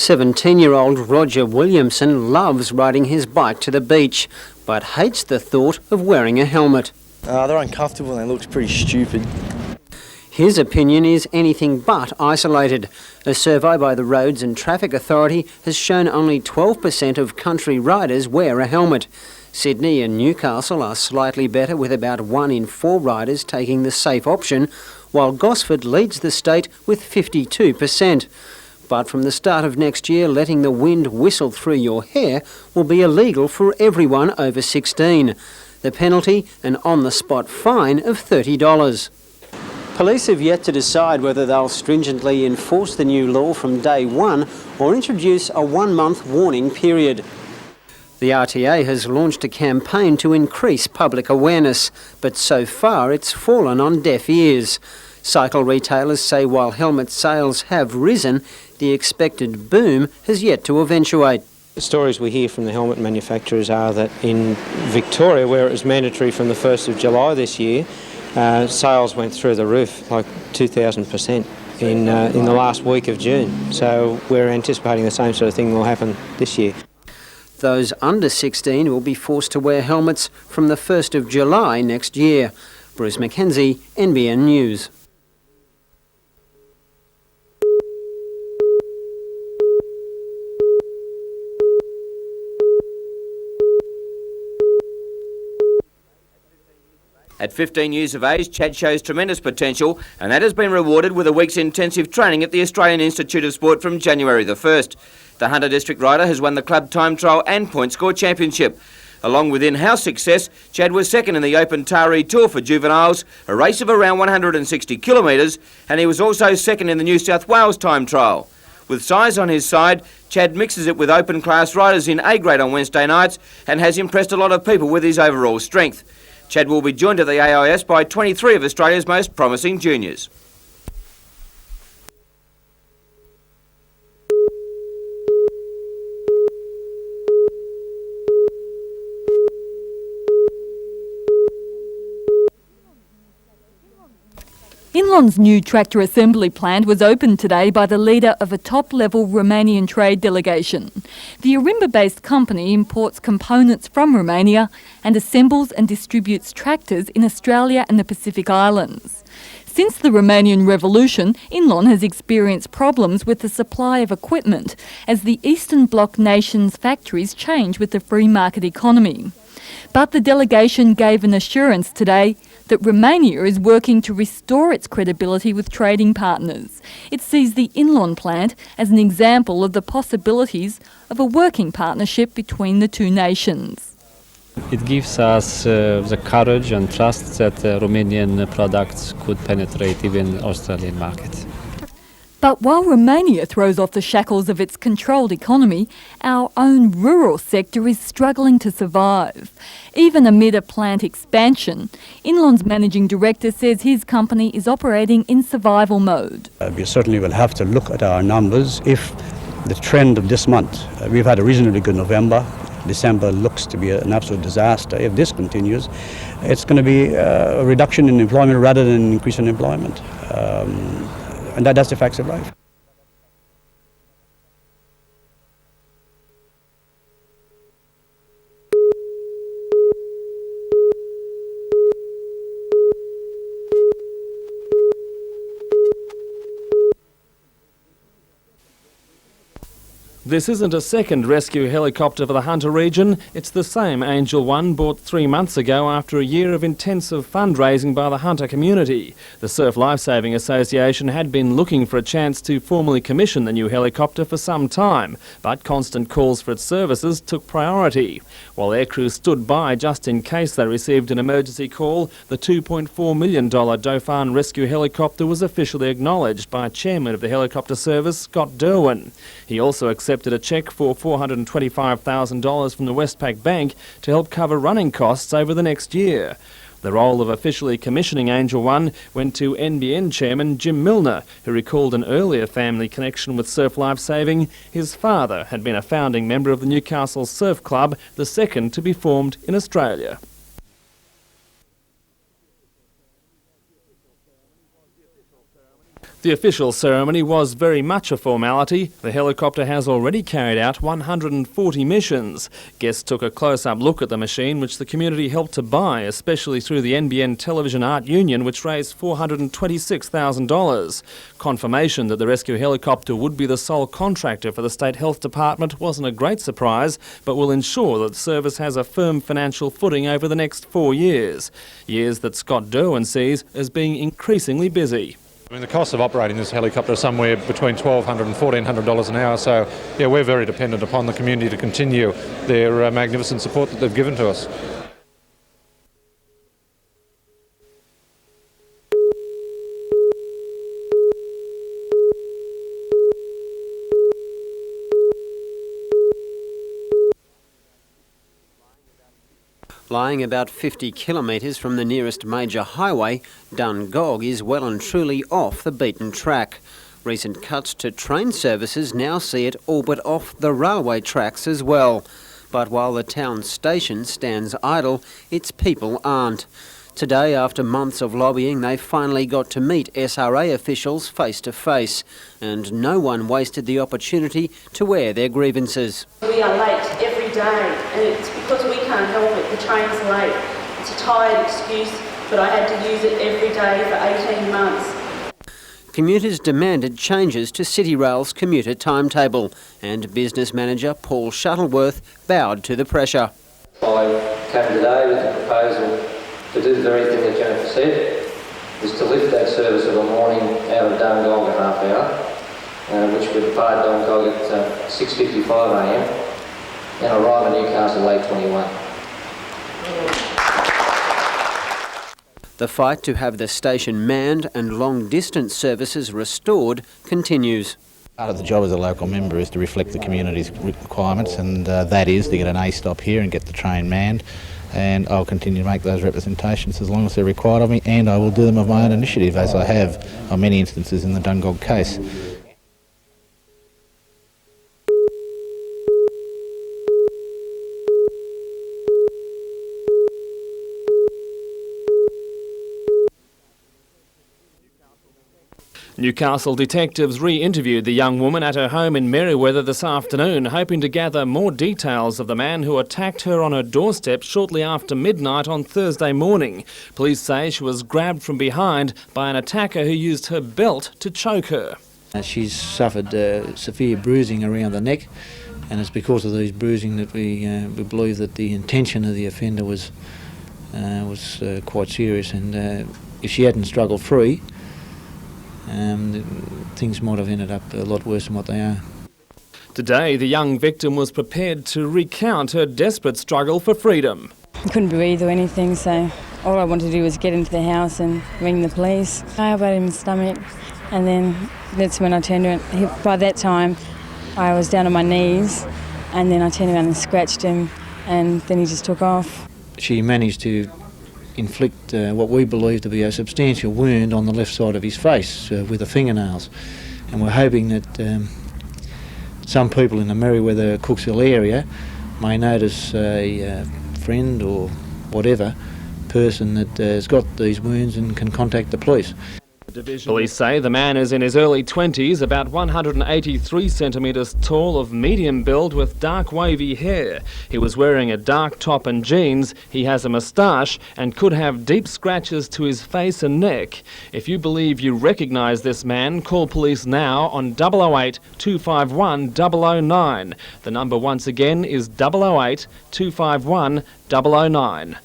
17-year-old Roger Williamson loves riding his bike to the beach, but hates the thought of wearing a helmet. They're uncomfortable and it looks pretty stupid. His opinion is anything but isolated. A survey by the Roads and Traffic Authority has shown only 12% of country riders wear a helmet. Sydney and Newcastle are slightly better, with about 1 in 4 riders taking the safe option, while Gosford leads the state with 52%. But from the start of next year, letting the wind whistle through your hair will be illegal for everyone over 16. The penalty, an on-the-spot fine of $30. Police have yet to decide whether they'll stringently enforce the new law from day one or introduce a 1-month warning period. The RTA has launched a campaign to increase public awareness, but so far it's fallen on deaf ears. Cycle retailers say while helmet sales have risen, the expected boom has yet to eventuate. The stories we hear from the helmet manufacturers are that in Victoria, where it was mandatory from the 1st of July this year, sales went through the roof, like 2,000% in the last week of June. So we're anticipating the same sort of thing will happen this year. Those under 16 will be forced to wear helmets from the 1st of July next year. Bruce Mackenzie, NBN News. At 15 years of age, Chad shows tremendous potential, and that has been rewarded with a week's intensive training at the Australian Institute of Sport from January the 1st. The Hunter District rider has won the club time trial and point score championship. Along with in-house success, Chad was second in the Open Taree Tour for juveniles, a race of around 160 kilometres, and he was also second in the New South Wales time trial. With size on his side, Chad mixes it with open class riders in A grade on Wednesday nights and has impressed a lot of people with his overall strength. Chad will be joined at the AIS by 23 of Australia's most promising juniors. Inlon's new tractor assembly plant was opened today by the leader of a top-level Romanian trade delegation. The Arimba-based company imports components from Romania and assembles and distributes tractors in Australia and the Pacific Islands. Since the Romanian Revolution, Inlon has experienced problems with the supply of equipment as the Eastern Bloc nations' factories change with the free market economy. But the delegation gave an assurance today that Romania is working to restore its credibility with trading partners. It sees the Inlon plant as an example of the possibilities of a working partnership between the two nations. It gives us the courage and trust that Romanian products could penetrate even Australian markets. But while Romania throws off the shackles of its controlled economy, our own rural sector is struggling to survive. Even amid a plant expansion, Inlon's managing director says his company is operating in survival mode. We certainly will have to look at our numbers. If the trend of this month, we've had a reasonably good November. December looks to be an absolute disaster. If this continues, it's going to be a reduction in employment rather than an increase in employment. And that's the facts of life. This isn't a second rescue helicopter for the Hunter region. It's the same Angel One bought 3 months ago after a year of intensive fundraising by the Hunter community. The Surf Lifesaving Association had been looking for a chance to formally commission the new helicopter for some time, but constant calls for its services took priority. While aircrew stood by just in case they received an emergency call, the $2.4 million Dauphin rescue helicopter was officially acknowledged by Chairman of the Helicopter Service, Scott Derwin. He also accepted a cheque for $425,000 from the Westpac Bank to help cover running costs over the next year. The role of officially commissioning Angel One went to NBN Chairman Jim Milner, who recalled an earlier family connection with surf lifesaving. His father had been a founding member of the Newcastle Surf Club, the second to be formed in Australia. The official ceremony was very much a formality. The helicopter has already carried out 140 missions. Guests took a close-up look at the machine, which the community helped to buy, especially through the NBN Television Art Union, which raised $426,000. Confirmation that the rescue helicopter would be the sole contractor for the State Health Department wasn't a great surprise, but will ensure that the service has a firm financial footing over the next 4 years. Years that Scott Derwin sees as being increasingly busy. I mean, the cost of operating this helicopter is somewhere between $1,200 and $1,400 an hour, so yeah, we're very dependent upon the community to continue their magnificent support that they've given to us. Lying about 50 kilometres from the nearest major highway, Dungog is well and truly off the beaten track. Recent cuts to train services now see it all but off the railway tracks as well. But while the town station stands idle, its people aren't. Today, after months of lobbying, they finally got to meet SRA officials face to face, and no one wasted the opportunity to air their grievances. We are late every day, and it's because we can't help it. The train's late. It's a tired excuse, but I had to use it every day for 18 months. Commuters demanded changes to City Rail's commuter timetable, and business manager Paul Shuttleworth bowed to the pressure. I came today with a proposal to do the very thing that Jennifer said, is to lift that service of a morning out of Dungog a half hour, which would depart Dungog at 6:55am and arrive at Newcastle at 8:21. The fight to have the station manned and long-distance services restored continues. Part of the job as a local member is to reflect the community's requirements, and that is to get an A stop here and get the train manned. And I'll continue to make those representations as long as they're required of me, and I will do them of my own initiative, as I have on many instances in the Dungog case. Newcastle detectives re-interviewed the young woman at her home in Merewether this afternoon, hoping to gather more details of the man who attacked her on her doorstep shortly after midnight on Thursday morning. Police say she was grabbed from behind by an attacker who used her belt to choke her. She's suffered severe bruising around the neck, and it's because of these bruising that we believe that the intention of the offender was quite serious, and if she hadn't struggled free, things might have ended up a lot worse than what they are. Today, the young victim was prepared to recount her desperate struggle for freedom. I couldn't breathe or anything, so all I wanted to do was get into the house and ring the police. I elbowed him in the stomach, and then that's when I turned around. By that time, I was down on my knees, and then I turned around and scratched him, and then he just took off. She managed to inflict what we believe to be a substantial wound on the left side of his face with the fingernails, and we're hoping that some people in the Merewether Cooksville area may notice a friend or whatever person that has got these wounds and can contact the police. Police say the man is in his early 20s, about 183 centimetres tall, of medium build with dark wavy hair. He was wearing a dark top and jeans, he has a moustache and could have deep scratches to his face and neck. If you believe you recognise this man, call police now on 008 251 009. The number once again is 008 251 009.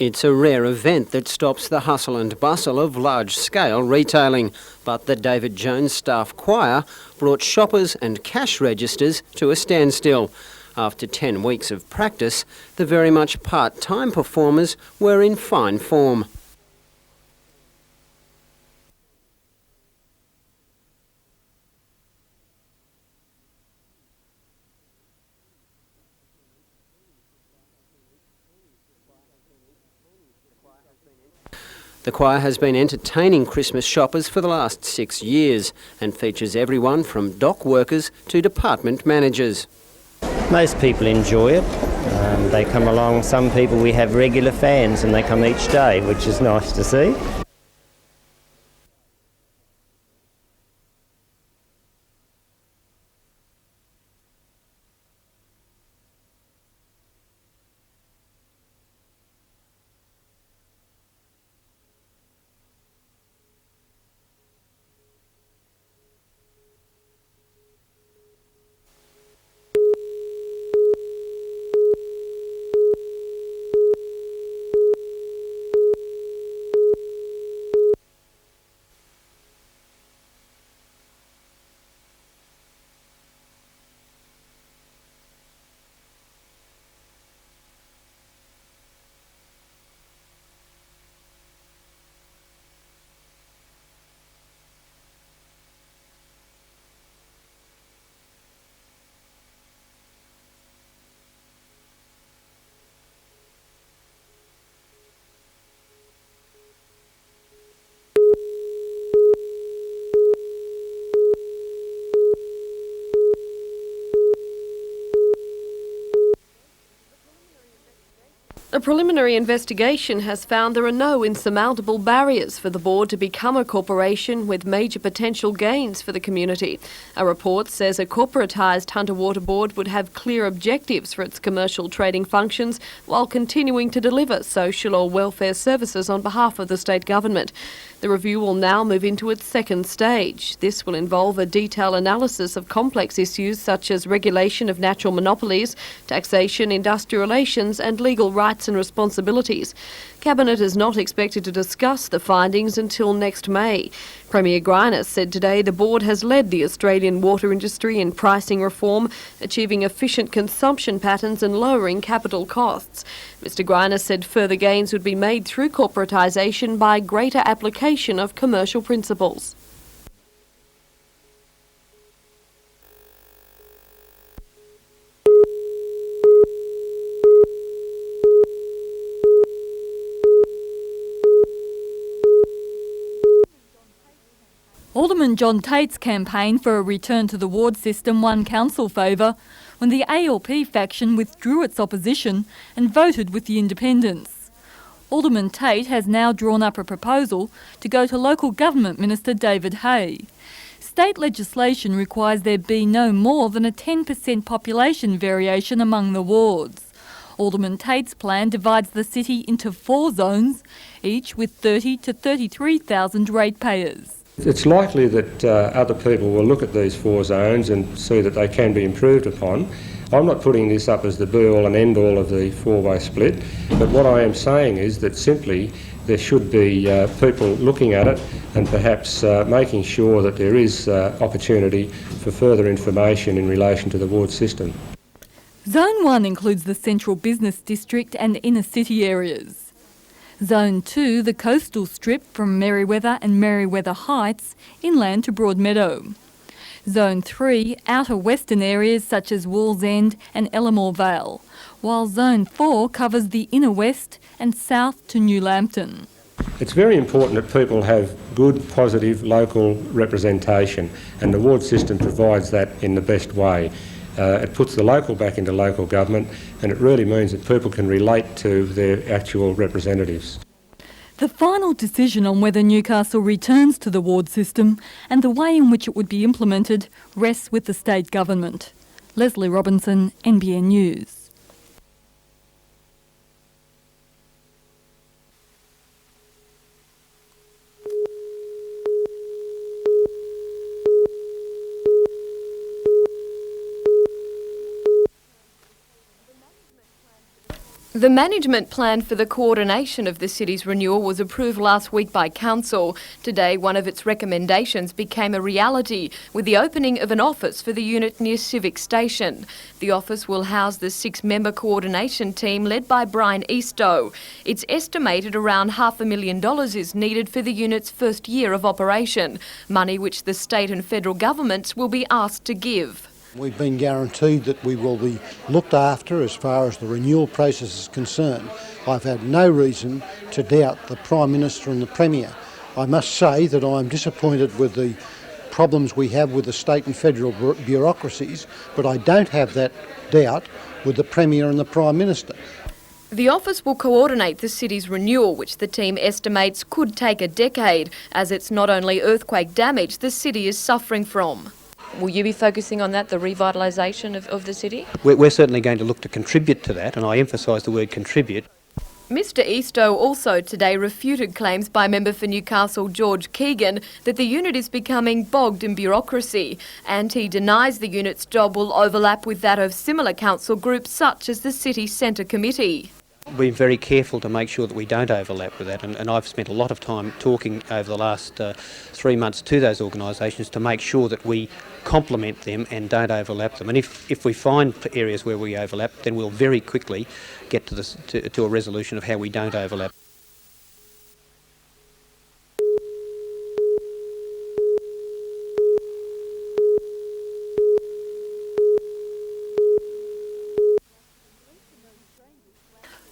It's a rare event that stops the hustle and bustle of large-scale retailing, but the David Jones Staff Choir brought shoppers and cash registers to a standstill. After 10 weeks of practice, the very much part-time performers were in fine form. The choir has been entertaining Christmas shoppers for the last 6 years and features everyone from dock workers to department managers. Most people enjoy it. They come along. Some people, we have regular fans and they come each day, which is nice to see. A preliminary investigation has found there are no insurmountable barriers for the board to become a corporation with major potential gains for the community. A report says a corporatised Hunter Water Board would have clear objectives for its commercial trading functions while continuing to deliver social or welfare services on behalf of the state government. The review will now move into its second stage. This will involve a detailed analysis of complex issues such as regulation of natural monopolies, taxation, industrial relations and legal rights and responsibilities. Cabinet is not expected to discuss the findings until next May. Premier Greiner said today the board has led the Australian water industry in pricing reform, achieving efficient consumption patterns and lowering capital costs. Mr Greiner said further gains would be made through corporatisation by greater application of commercial principles. Alderman John Tate's campaign for a return to the ward system won council favour when the ALP faction withdrew its opposition and voted with the independents. Alderman Tate has now drawn up a proposal to go to Local Government Minister David Hay. State legislation requires there be no more than a 10% population variation among the wards. Alderman Tate's plan divides the city into 4 zones, each with 30 to 33,000 ratepayers. It's likely that other people will look at these 4 zones and see that they can be improved upon. I'm not putting this up as the be-all and end-all of the 4-way split, but what I am saying is that simply there should be people looking at it and perhaps making sure that there is opportunity for further information in relation to the ward system. Zone 1 includes the central business district and inner city areas. Zone 2, the coastal strip from Merewether and Merewether Heights inland to Broadmeadow. Zone 3, outer western areas such as Wallsend and Ellamore Vale, while Zone 4 covers the inner west and south to New Lambton. It's very important that people have good, positive local representation, and the ward system provides that in the best way. It puts the local back into local government, and it really means that people can relate to their actual representatives. The final decision on whether Newcastle returns to the ward system and the way in which it would be implemented rests with the state government. Leslie Robinson, NBN News. The management plan for the coordination of the city's renewal was approved last week by Council. Today, one of its recommendations became a reality with the opening of an office for the unit near Civic Station. The office will house the 6-member coordination team led by Brian Eastoe. It's estimated around $500,000 is needed for the unit's first year of operation, money which the state and federal governments will be asked to give. We've been guaranteed that we will be looked after as far as the renewal process is concerned. I've had no reason to doubt the Prime Minister and the Premier. I must say that I'm disappointed with the problems we have with the state and federal bureaucracies, but I don't have that doubt with the Premier and the Prime Minister. The office will coordinate the city's renewal, which the team estimates could take a decade, as it's not only earthquake damage the city is suffering from. Will you be focusing on that, the revitalisation of the city? We're certainly going to look to contribute to that, and I emphasise the word contribute. Mr Eastoe also today refuted claims by member for Newcastle George Keegan that the unit is becoming bogged in bureaucracy, and he denies the unit's job will overlap with that of similar council groups such as the City Centre Committee. We've been very careful to make sure that we don't overlap with that, and I've spent a lot of time talking over the last 3 months to those organisations to make sure that we complement them and don't overlap them. And if we find areas where we overlap, then we'll very quickly get to a resolution of how we don't overlap.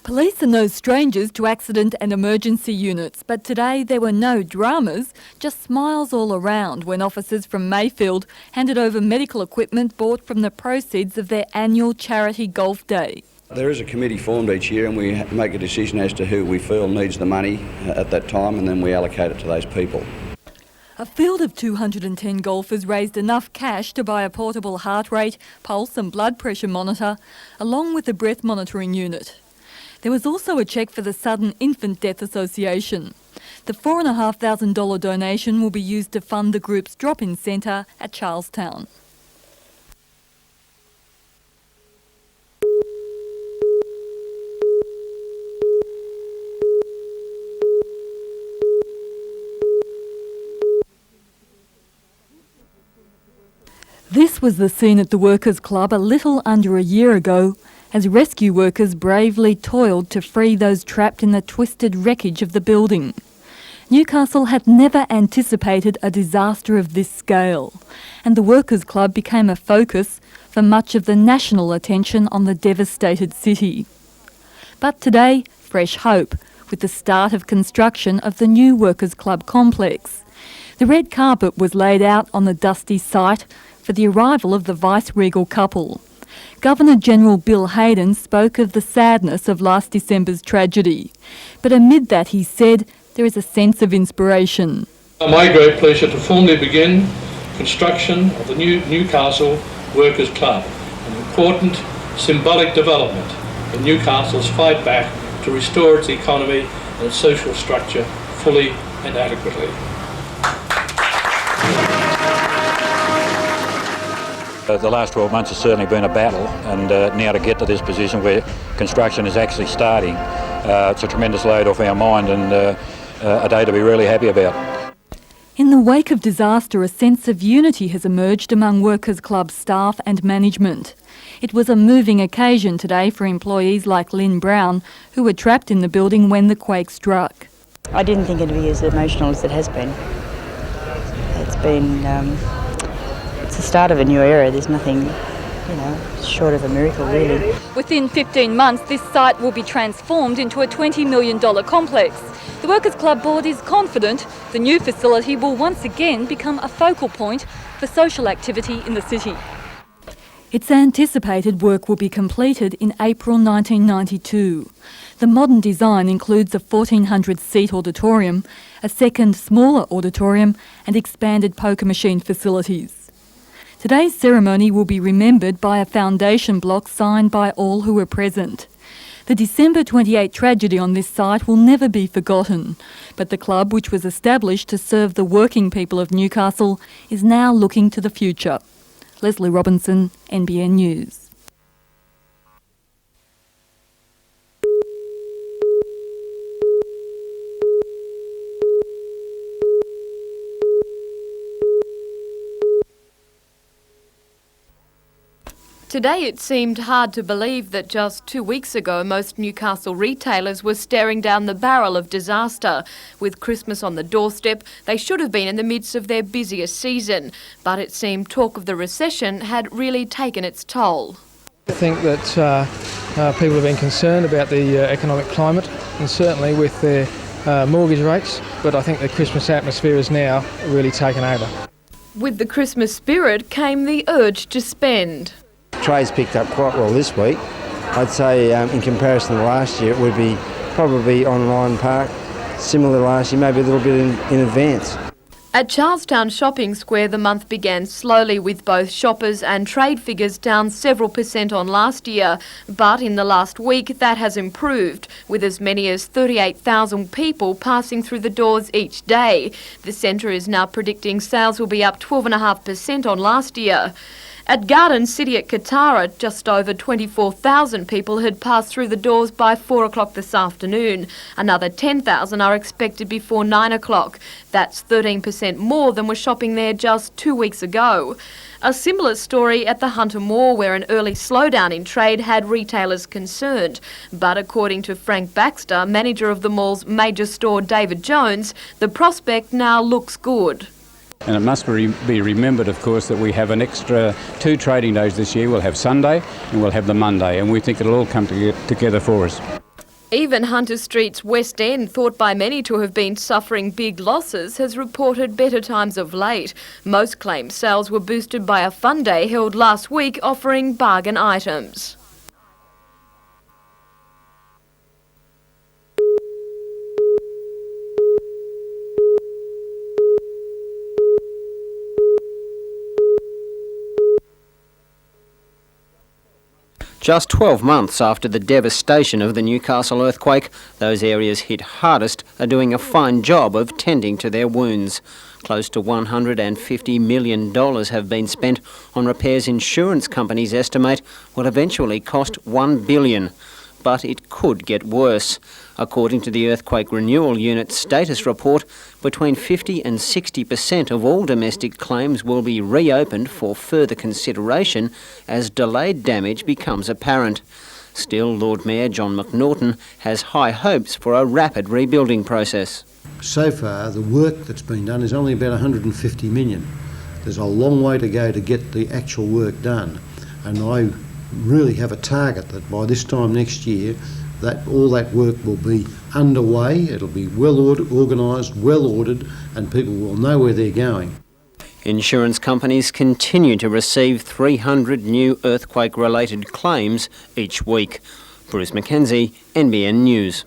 Police are no strangers to accident and emergency units, but today there were no dramas, just smiles all around when officers from Mayfield handed over medical equipment bought from the proceeds of their annual charity golf day. There is a committee formed each year and we make a decision as to who we feel needs the money at that time, and then we allocate it to those people. A field of 210 golfers raised enough cash to buy a portable heart rate, pulse and blood pressure monitor, along with a breath monitoring unit. There was also a cheque for the Sudden Infant Death Association. The $4,500 donation will be used to fund the group's drop-in centre at Charlestown. This was the scene at the Workers' Club a little under a year ago, as rescue workers bravely toiled to free those trapped in the twisted wreckage of the building. Newcastle had never anticipated a disaster of this scale, and the Workers' Club became a focus for much of the national attention on the devastated city. But today, fresh hope, with the start of construction of the new Workers' Club complex. The red carpet was laid out on the dusty site for the arrival of the vice-regal couple. Governor-General Bill Hayden spoke of the sadness of last December's tragedy. But amid that, he said, there is a sense of inspiration. My great pleasure to formally begin construction of the new Newcastle Workers' Club, an important symbolic development in Newcastle's fight back to restore its economy and its social structure fully and adequately. The last 12 months has certainly been a battle, and now to get to this position where construction is actually starting, it's a tremendous load off our mind and a day to be really happy about. In the wake of disaster, a sense of unity has emerged among Workers' Club staff and management. It was a moving occasion today for employees like Lynn Brown, who were trapped in the building when the quake struck. I didn't think it'd be as emotional as it has been. It's been it's the start of a new era. There's nothing, short of a miracle, really. Within 15 months, this site will be transformed into a $20 million complex. The Workers' Club Board is confident the new facility will once again become a focal point for social activity in the city. It's anticipated work will be completed in April 1992. The modern design includes a 1,400-seat auditorium, a second smaller auditorium and expanded poker machine facilities. Today's ceremony will be remembered by a foundation block signed by all who were present. The December 28 tragedy on this site will never be forgotten, but the club, which was established to serve the working people of Newcastle, is now looking to the future. Leslie Robinson, NBN News. Today it seemed hard to believe that just 2 weeks ago most Newcastle retailers were staring down the barrel of disaster. With Christmas on the doorstep, they should have been in the midst of their busiest season, but it seemed talk of the recession had really taken its toll. I think that people have been concerned about the economic climate, and certainly with their mortgage rates, but I think the Christmas atmosphere is now really taken over. With the Christmas spirit came the urge to spend. Trade's picked up quite well this week. I'd say in comparison to last year it would be probably on line park, similar to last year, maybe a little bit in advance. At Charlestown Shopping Square, the month began slowly with both shoppers and trade figures down several % on last year. But in the last week, that has improved, with as many as 38,000 people passing through the doors each day. The centre is now predicting sales will be up 12.5% on last year. At Garden City at Katara, just over 24,000 people had passed through the doors by 4 o'clock this afternoon. Another 10,000 are expected before 9 o'clock. That's 13% more than were shopping there just 2 weeks ago. A similar story at the Hunter Mall, where an early slowdown in trade had retailers concerned. But according to Frank Baxter, manager of the mall's major store David Jones, the prospect now looks good. And it must be remembered, of course, that we have an extra 2 trading days this year. We'll have Sunday and we'll have the Monday, and we think it'll all come together for us. Even Hunter Street's West End, thought by many to have been suffering big losses, has reported better times of late. Most claim sales were boosted by a fun day held last week offering bargain items. Just 12 months after the devastation of the Newcastle earthquake, those areas hit hardest are doing a fine job of tending to their wounds. Close to $150 million have been spent on repairs insurance companies estimate will eventually cost $1 billion. But it could get worse. According to the Earthquake Renewal Unit status report, between 50 and 60% of all domestic claims will be reopened for further consideration as delayed damage becomes apparent. Still, Lord Mayor John McNaughton has high hopes for a rapid rebuilding process. So far, the work that's been done is only about $150 million. There's a long way to go to get the actual work done, and I really have a target that by this time next year that all that work will be underway, it'll be well organised, well ordered, and people will know where they're going. Insurance companies continue to receive 300 new earthquake-related claims each week. Bruce Mackenzie, NBN News.